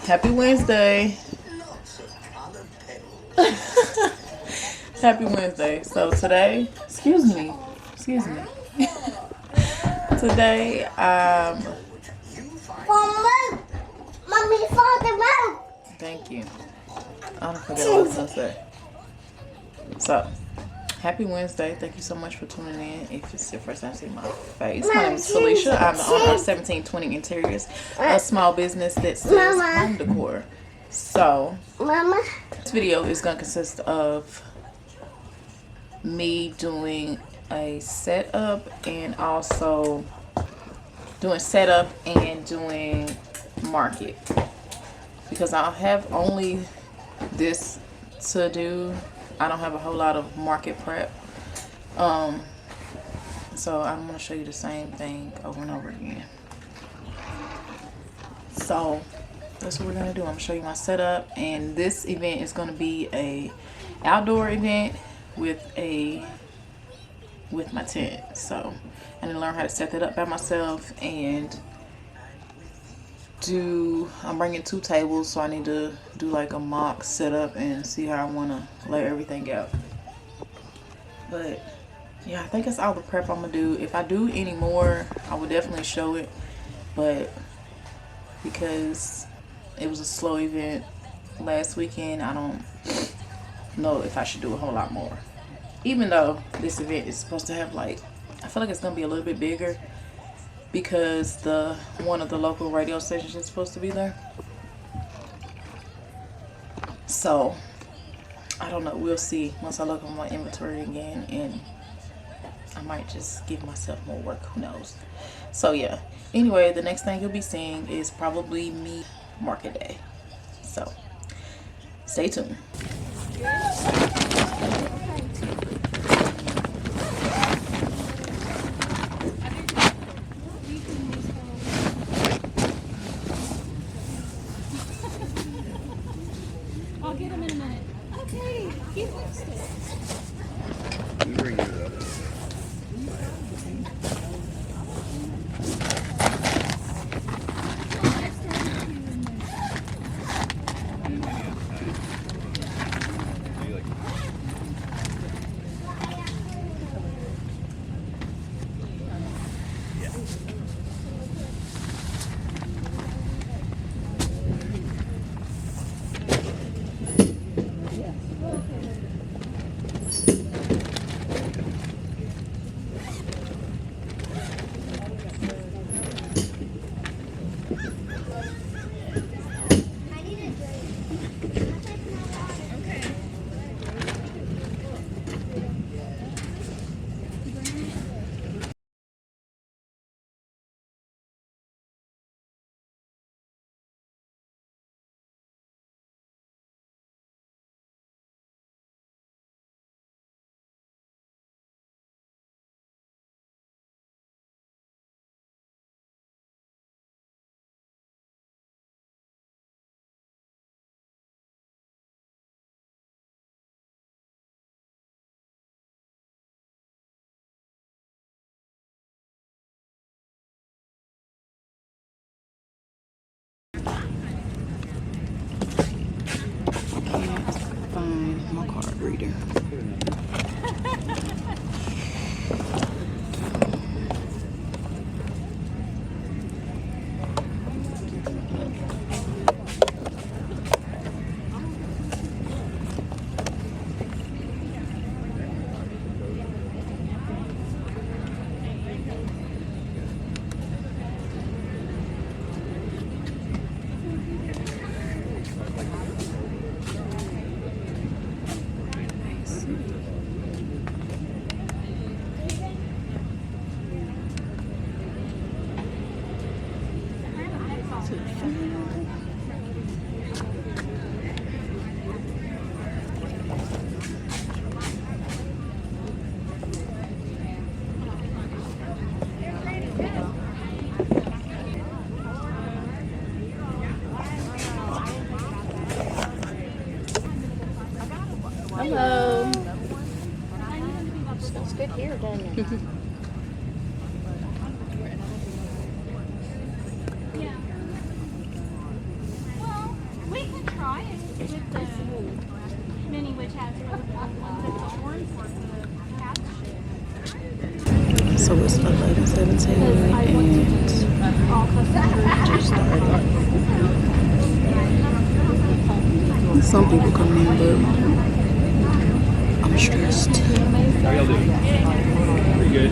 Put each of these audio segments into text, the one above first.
Happy Wednesday. Happy Wednesday. So today, excuse me. Today, Mommy, father, mom. thank you. I don't forget what I was gonna say. So, happy Wednesday. Thank you so much for tuning in. If it's your first time seeing my face, my name is Felicia. I'm the owner of 1720 Interiors, a small business that sells home decor. So, Mama. this video is going to consist of me doing a setup and also doing setup and doing market, because I have only this to do. I don't have a whole lot of market prep, so I'm going to show you the same thing over and over again. So that's what we're going to do. I'm going to show you my setup, and this event is going to be a outdoor event with my tent. So I need to learn how to set that up by myself, and I'm bringing 2 tables, so I need to do like a mock setup and see how I want to lay everything out. But yeah, I think that's all the prep I'm gonna do. If I do any more, I will definitely show it, but because it was a slow event last weekend, I don't know if I should do a whole lot more, even though this event is supposed to have, like, I feel like it's gonna be a little bit bigger because one of the local radio stations is supposed to be there. So I don't know, we'll see once I look on my inventory again, and I might just give myself more work, who knows. So yeah, anyway, the next thing you'll be seeing is probably me market day, so stay tuned. I'll get him in a minute. Okay, he fixed it. Can't find my card reader. Hello. Smells good here, doesn't it? So it's 11:17 and just started. Some people come in, but I'm stressed. How y'all doing? Pretty good.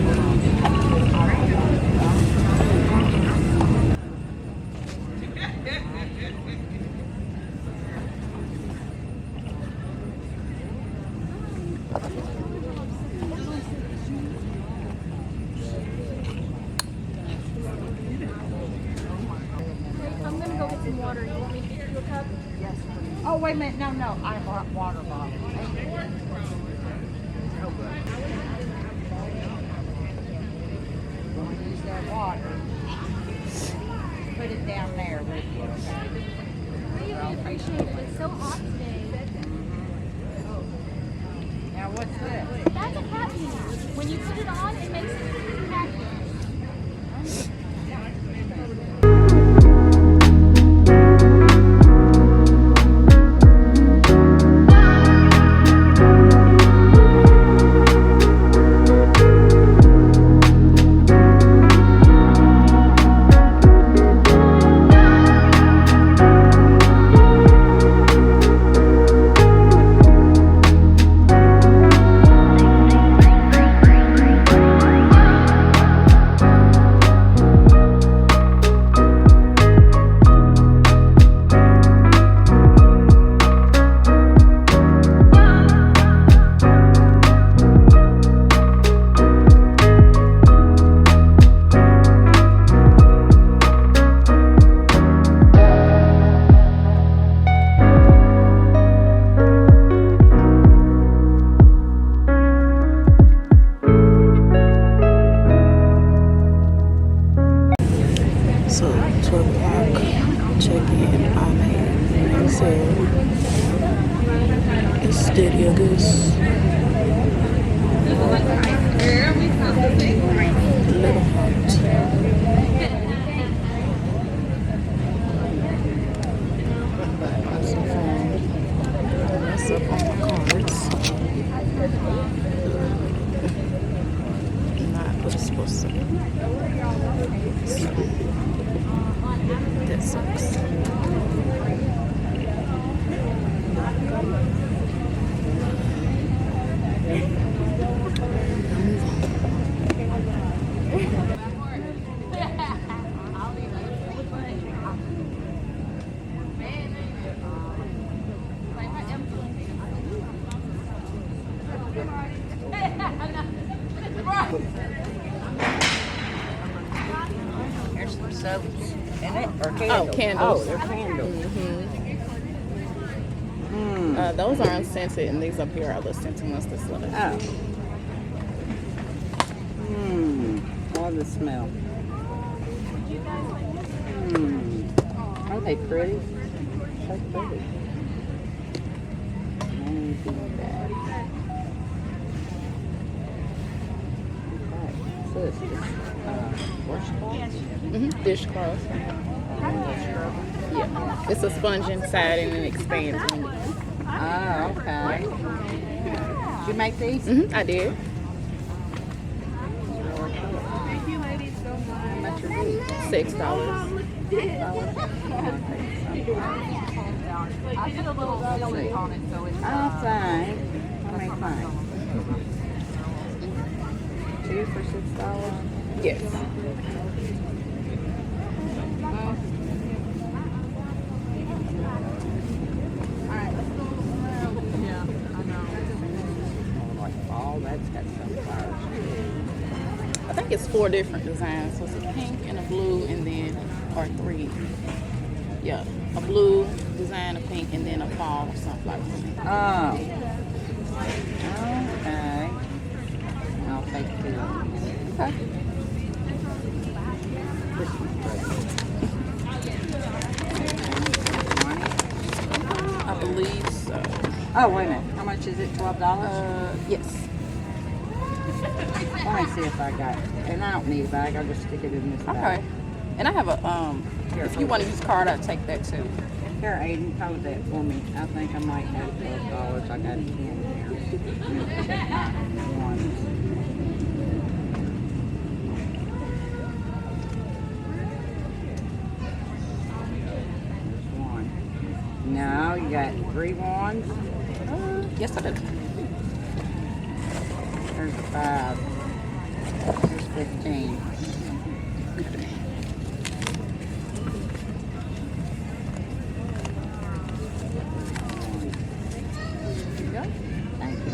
I'm gonna go get some water. You want me to get you a cup? Yes. Oh, wait a minute. No. I brought water bottle. Use that water. Put it down there with you. I really appreciate it. It's so hot today. Now what's this? That's a cat pee. When you put it on, it makes it cat pee. So 12 o'clock, check-in. I'm here. Like I said, it's steady, I guess. A little hot. So mess up on my cards. Not what it's supposed to be. So, that sucks. There's some soaps in it or candles? Oh, candles. Oh, they're candles. Those are unscented, and these up here are the scented ones that's left. Oh. All the smell. Aren't they pretty? So pretty. Anything bad. Okay. So it's just washcloths? Dishcloth. Yeah. It's a sponge inside and it expands. Oh, okay. Did you make these? I did. Thank you, ladies, so much. How much are these? $6. I put a little silly on it, so it's fine. I mean, fine. 2 for $6? Yes. Like fall, that's got sunflowers. I think it's 4 different designs. So it's a pink and a blue and then, or 3. Yeah. A blue design, a pink, and then a fall sunflower. Oh. Okay. I'll take 2 of these. Okay. This one's pretty. I believe so. Oh, wait a minute. How much is it? $12? Yes. Let me see if I got it. And I don't need a bag. I'll just stick it in this bag. Okay. And I have a, if you want to use card, I'll take that too. Here, Aiden, hold that for me. I think I might have $12. I got it in here. One. free one? Yes, I do. There's 5. There's 15. There you go. Thank you.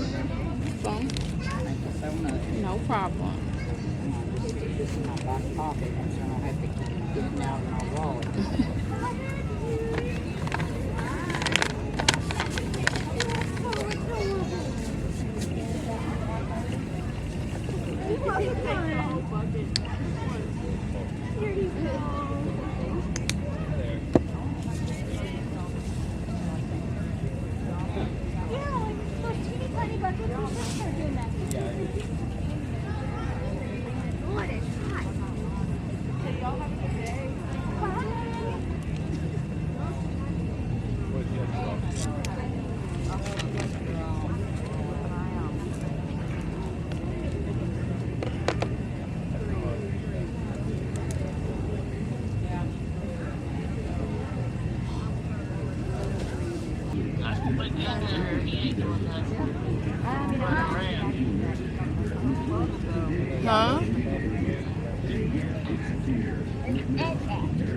Phone. Thank you so much. No problem. My back pocket, so I don't have to keep getting out of my wallet. Huh?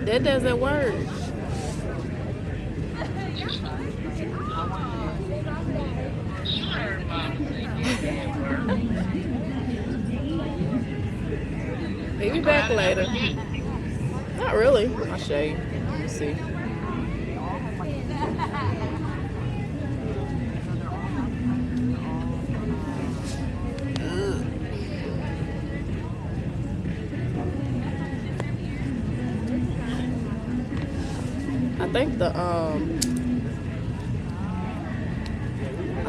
That doesn't work. Maybe back later. Not really. I'll show you. Let me see. I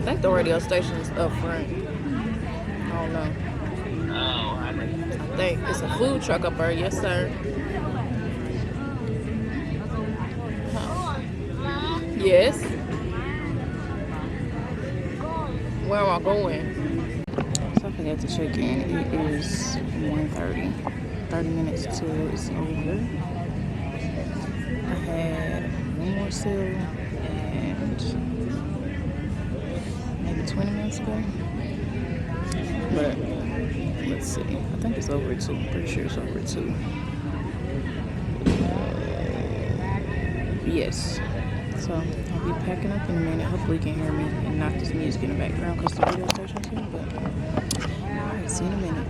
think the radio station's up front. I don't know. I think it's a food truck up there. Yes, sir. Huh. Yes. Where am I going? So I forgot to check in. It is 1:30. 30 minutes till it's over. I had one more sale and maybe 20 minutes ago. But let's see. I think it's over 2. I'm pretty sure it's over 2. Yes. So I'll be packing up in a minute. Hopefully you can hear me and not this music in the background because the radio station's here. But alright, see you in a minute.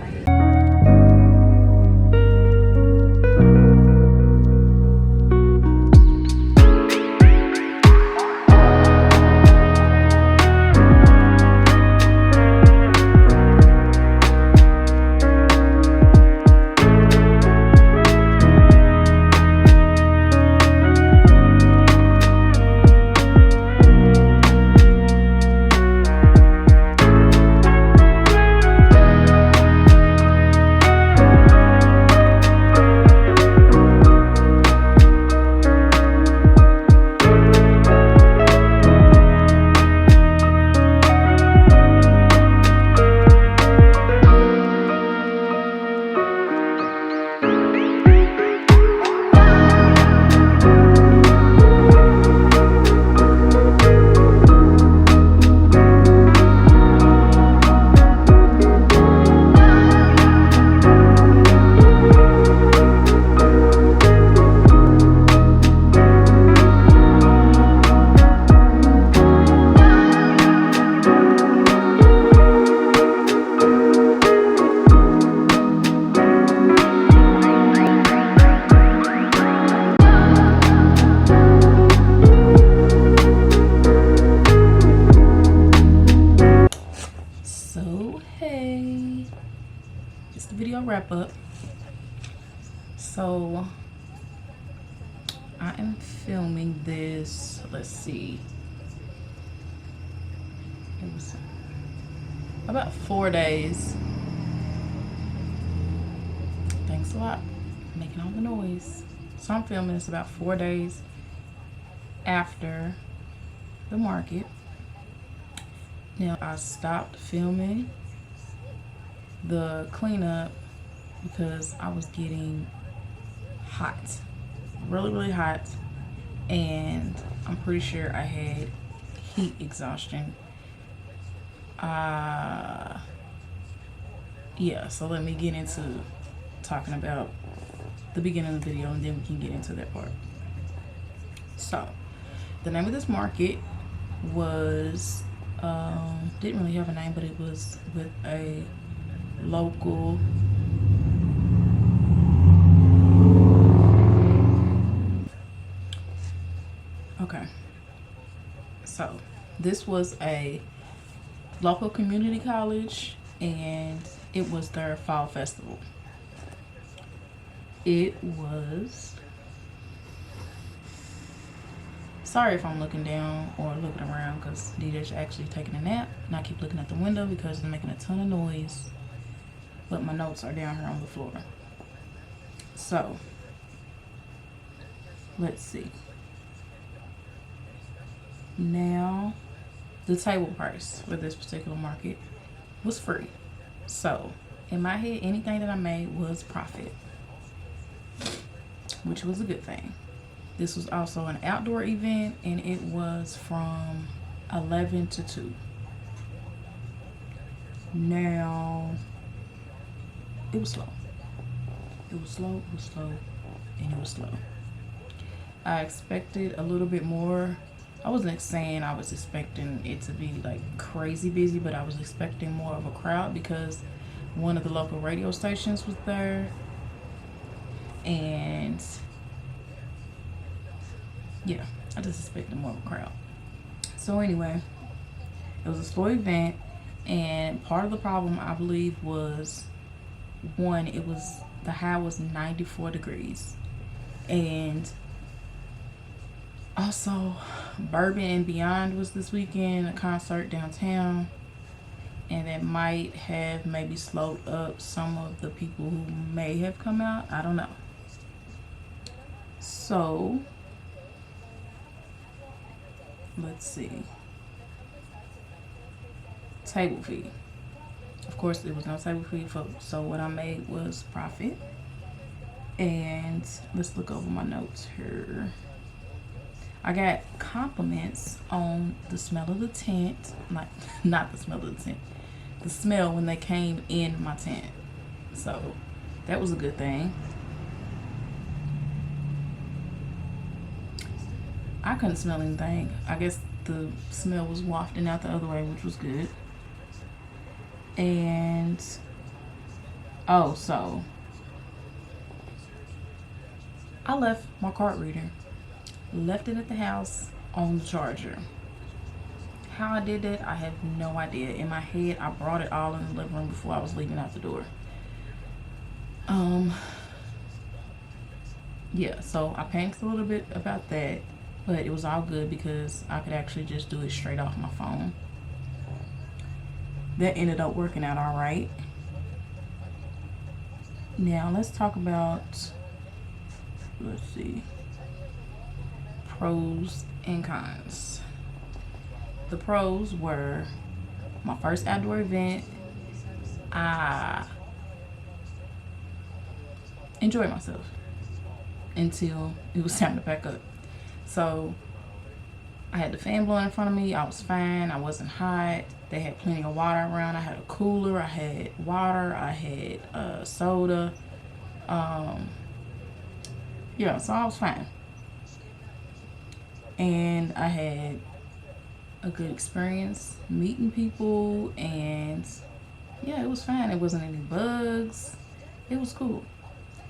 Wrap up. So I am filming this, let's see, it was about 4 days. Thanks a lot for making all the noise. So I'm filming this about 4 days after the market. Now I stopped filming the cleanup because I was getting really hot, and I'm pretty sure I had heat exhaustion. Yeah, so let me get into talking about the beginning of the video, and then we can get into that part. So the name of this market was didn't really have a name, but it was with a local so this was a local community college, and it was their fall festival. It was, sorry if I'm looking down or looking around, because DJ's actually taking a nap and I keep looking at the window because they're making a ton of noise, but my notes are down here on the floor. So let's see. Now, the table price for this particular market was free. So in my head, anything that I made was profit, which was a good thing. This was also an outdoor event, and it was from 11 to 2. Now, it was slow. It was slow, it was slow, and it was slow. I expected a little bit more. I wasn't saying I was expecting it to be like crazy busy, but I was expecting more of a crowd because one of the local radio stations was there. And yeah, I just expected more of a crowd. So anyway, it was a slow event, and part of the problem, I believe, was one, the high was 94 degrees, and also Bourbon and Beyond was this weekend, a concert downtown, and that might have maybe slowed up some of the people who may have come out. I don't know. So let's see. Table fee. Of course, there was no table fee, so what I made was profit. And let's look over my notes here. I got compliments on the smell of the tent, not the smell of the tent, the smell when they came in my tent. So that was a good thing. I couldn't smell anything. I guess the smell was wafting out the other way, which was good. And so I left my card reader, left it at the house on the charger. How I did that, I have no idea. In my head, I brought it all in the living room before I was leaving out the door. Yeah, so I panicked a little bit about that, but it was all good because I could actually just do it straight off my phone. That ended up working out all right. Now let's talk about, let's see, pros and cons. The pros were my first outdoor event. I enjoyed myself until it was time to pack up. So I had the fan blowing in front of me. I was fine. I wasn't hot. They had plenty of water around. I had a cooler. I had water. I had soda. Yeah, so I was fine. And I had a good experience meeting people, and yeah, it was fine. It wasn't any bugs. It was cool.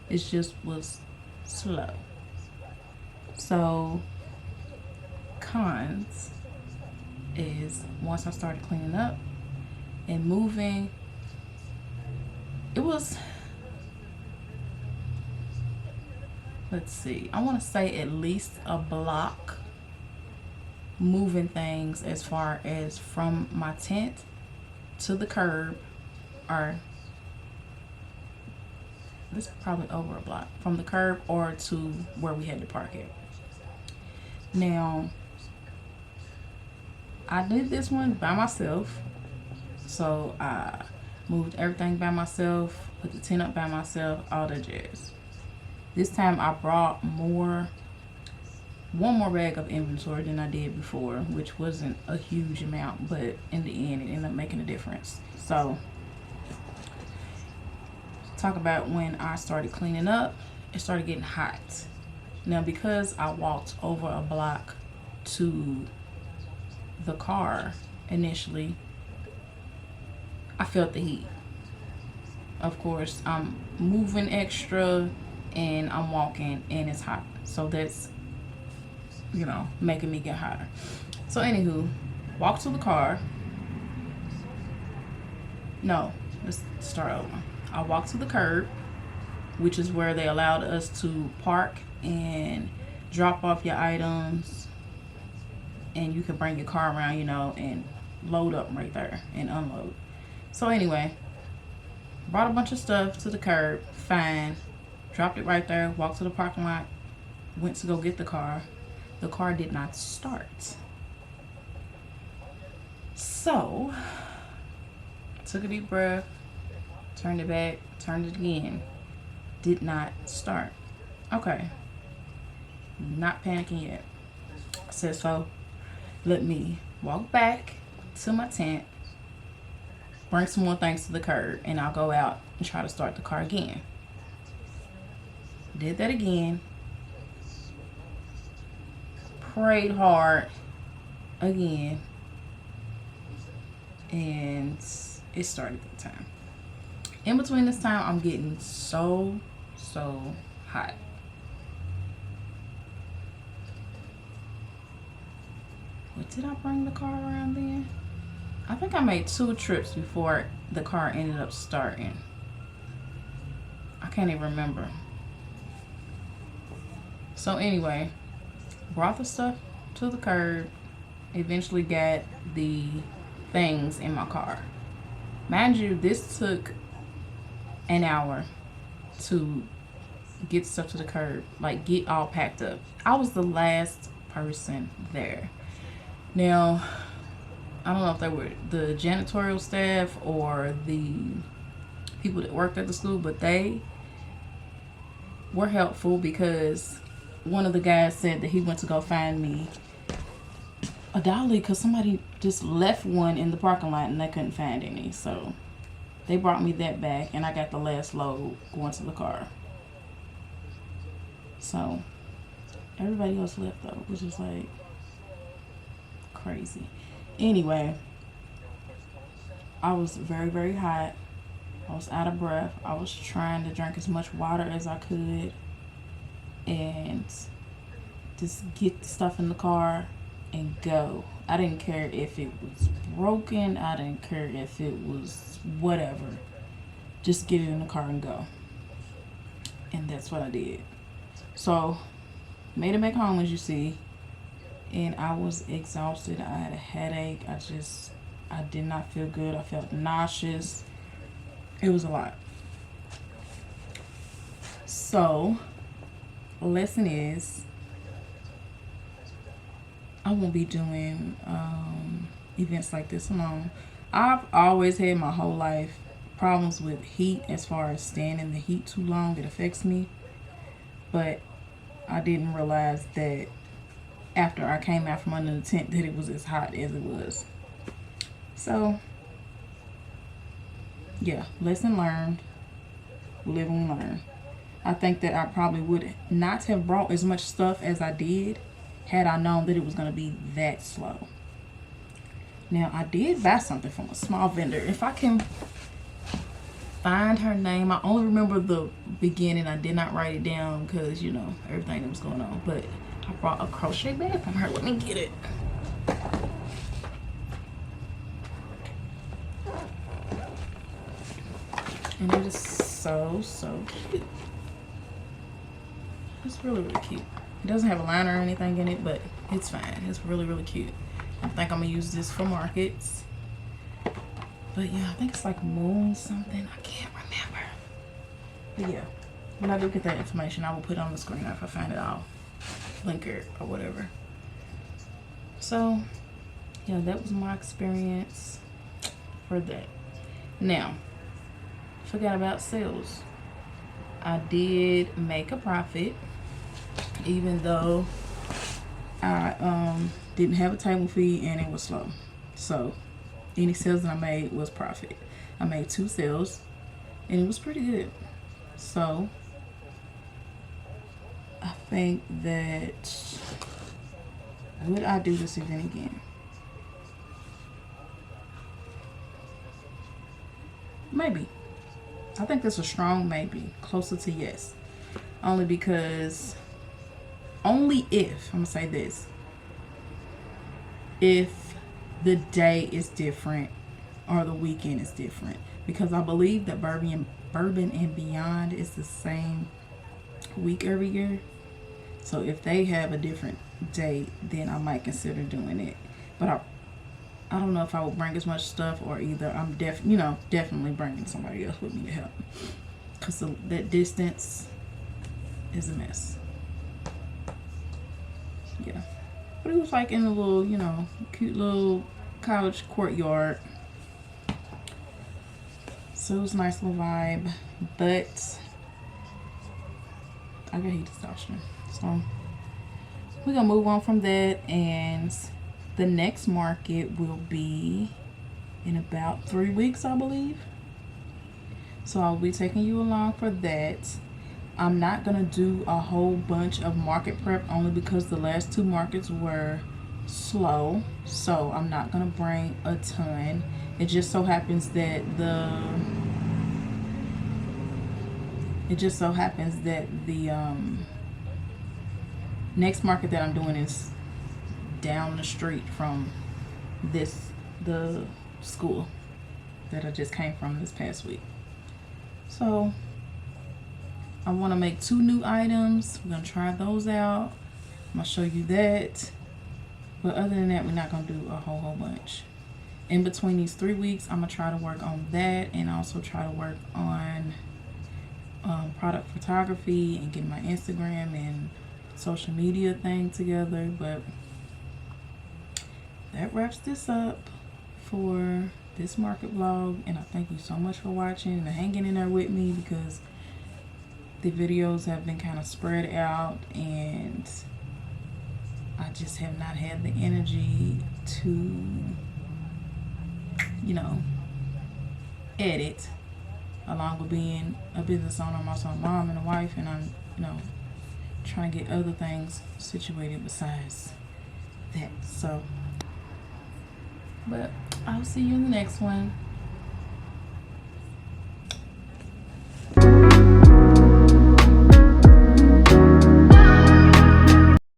It just was slow. So cons is once I started cleaning up and moving, it was, let's see, I want to say at least a block moving things as far as from my tent to the curb, or this is probably over a block from the curb or to where we had to park it. Now, I did this one by myself, so I moved everything by myself, put the tent up by myself, all that jazz. This time I brought more one more bag of inventory than I did before, which wasn't a huge amount, but in the end it ended up making a difference. So talk about when I started cleaning up, it started getting hot. Now because I walked over a block to the car initially, I felt the heat. Of course, I'm moving extra and I'm walking and it's hot, so that's, you know, making me get hotter. So anywho, walk to the car. No, let's start over. I walked to the curb, which is where they allowed us to park and drop off your items, and you could bring your car around, you know, and load up right there and unload. So anyway, brought a bunch of stuff to the curb, fine, dropped it right there, walked to the parking lot, went to go get the car. The car did not start. So, took a deep breath, turned it back, turned it again. Did not start. Okay. Not panicking yet. I said, so let me walk back to my tent, bring some more things to the curb, and I'll go out and try to start the car again. Did that again. Prayed hard again, and it started that time. In between this time, I'm getting so hot. What, did I bring the car around then? I think I made 2 trips before the car ended up starting. I can't even remember. So anyway, brought the stuff to the curb, eventually got the things in my car. Mind you, this took an hour to get stuff to the curb, like get all packed up. I was the last person there. Now, I don't know if they were the janitorial staff or the people that worked at the school, but they were helpful because one of the guys said that he went to go find me a dolly because somebody just left one in the parking lot and they couldn't find any. So they brought me that back and I got the last load going to the car. So everybody else left though, which is like crazy. Anyway, I was very hot. I was out of breath. I was trying to drink as much water as I could and just get the stuff in the car and go. I didn't care if it was broken. I didn't care if it was whatever. Just get it in the car and go. And that's what I did. So, made it back home, as you see. And I was exhausted. I had a headache. I did not feel good. I felt nauseous. It was a lot. So, lesson is, I won't be doing events like this alone. I've always had my whole life problems with heat, as far as staying in the heat too long. It affects me. But I didn't realize that after I came out from under the tent that it was as hot as it was. So, yeah, lesson learned. Live and learn. I think that I probably would not have brought as much stuff as I did had I known that it was going to be that slow. Now, I did buy something from a small vendor. If I can find her name, I only remember the beginning. I did not write it down because, you know, everything that was going on. But I brought a crochet bag from her. Let me get it. And it is so cute. It's really cute. It doesn't have a liner or anything in it, but it's fine. It's really cute. I think I'm gonna use this for markets. But yeah, I think it's like moon something. I can't remember. But yeah, when I do get that information, I will put it on the screen. If I find it, I'll link it or whatever. So yeah, that was my experience for that. Now, forgot about sales. I did make a profit, even though I didn't have a table fee and it was slow. So any sales that I made was profit. I made 2 sales and it was pretty good. So I think that, would I do this event again? Maybe. I think that's a strong maybe, closer to yes. Only because, only if, I'm gonna say this, if the day is different or the weekend is different. Because I believe that Bourbon and Beyond is the same week every year. So if they have a different date, then I might consider doing it. But I don't know if I will bring as much stuff, or either I'm definitely bringing somebody else with me to help, because that distance is a mess. Yeah, but it was like in a little, cute little college courtyard, so it was a nice little vibe. But I got heat exhaustion, so we're gonna move on from that, and the next market will be in about 3 weeks, I believe. So I'll be taking you along for that. I'm not gonna do a whole bunch of market prep, only because the last 2 markets were slow. So I'm not gonna bring a ton. It just so happens that the next market that I'm doing is down the street from the school that I just came from this past week. So I want to make 2 new items. We're gonna try those out. I'm gonna show you that, but other than that, we're not gonna do a whole bunch. In between these 3 weeks, I'm gonna try to work on that, and also try to work on product photography and getting my Instagram and social media thing together. But that wraps this up for this market vlog, and I thank you so much for watching and hanging in there with me, because the videos have been kind of spread out and I just have not had the energy to edit, along with being a business owner. I'm also a mom and a wife, and I'm trying to get other things situated besides that. So, but I'll see you in the next one.